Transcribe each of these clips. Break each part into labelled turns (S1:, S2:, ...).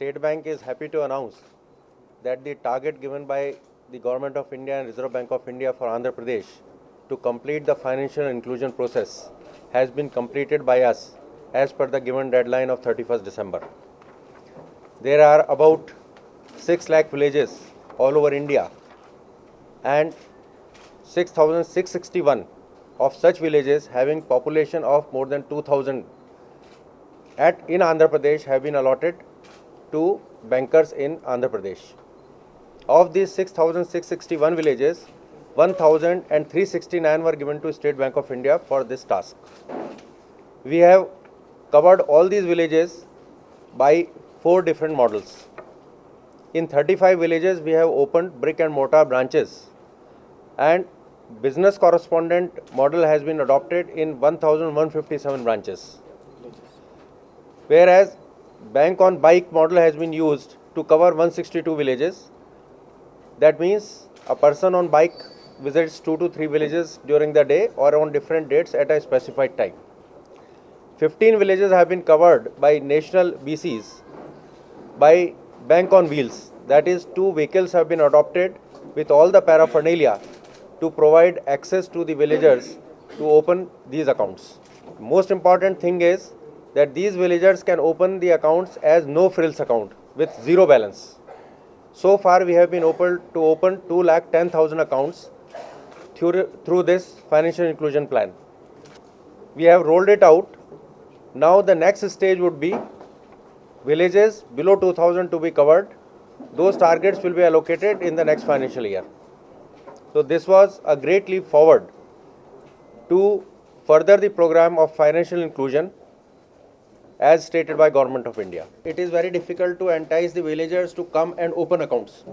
S1: State Bank is happy to announce that the target given by the Government of India and Reserve Bank of India for Andhra Pradesh to complete the financial inclusion process has been completed by us as per the given deadline of 31st December. There are about 6 lakh villages all over India, and 6,661 of such villages having population of more than 2,000 in Andhra Pradesh have been allotted to bankers in Andhra Pradesh. Of these 6,661 villages, 1,369 were given to State Bank of India for this task. We have covered all these villages by 4 different models. In 35 villages, we have opened brick and mortar branches, and business correspondent model has been adopted in 1,157 branches. Whereas bank on bike model has been used to cover 162 villages. That means a person on bike visits 2 to 3 villages during the day or on different dates at a specified time. 15 villages have been covered by national BCs by bank on wheels. That is, 2 vehicles have been adopted with all the paraphernalia to provide access to the villagers to open these accounts. Most important thing is that these villagers can open the accounts as no frills account with zero balance. So far we have been able to open 2,10,000 accounts through this financial inclusion plan. We have rolled it out. Now the next stage would be villages below 2,000 to be covered. Those targets will be allocated in the next financial year. So this was a great leap forward to further the program of financial inclusion as stated by Government of India. It is very difficult to entice the villagers to come and open accounts.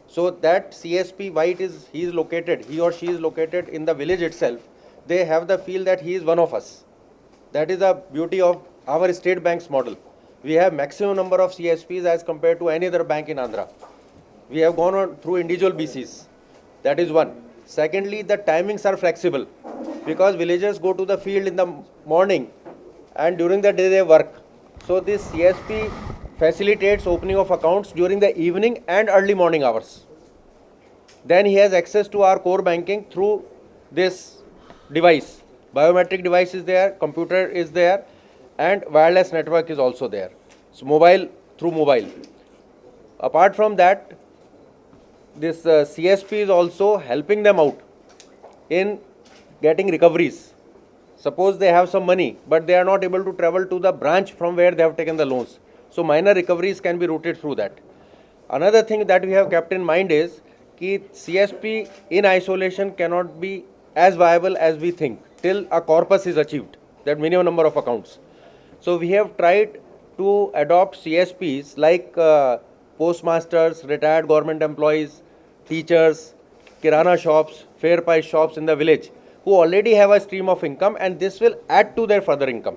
S1: So that CSP, why he or she is located in the village itself, they have the feel that he is one of us. That is the beauty of our state bank's model. We have maximum number of CSPs as compared to any other bank in Andhra. We have gone on through individual BCs. That is one. Secondly, the timings are flexible because villagers go to the field in the morning and during the day they work. So this CSP facilitates opening of accounts during the evening and early morning hours. Then he has access to our core banking through this device. Biometric device is there, computer is there, and wireless network is also there. So through mobile. Apart from that, this CSP is also helping them out in getting recoveries. Suppose they have some money, but they are not able to travel to the branch from where they have taken the loans. So minor recoveries can be routed through that. Another thing that we have kept in mind is that CSP in isolation cannot be as viable as we think till a corpus is achieved, that minimum number of accounts. So we have tried to adopt CSPs like postmasters, retired government employees, teachers, kirana shops, fair price shops in the village, who already have a stream of income, and this will add to their further income.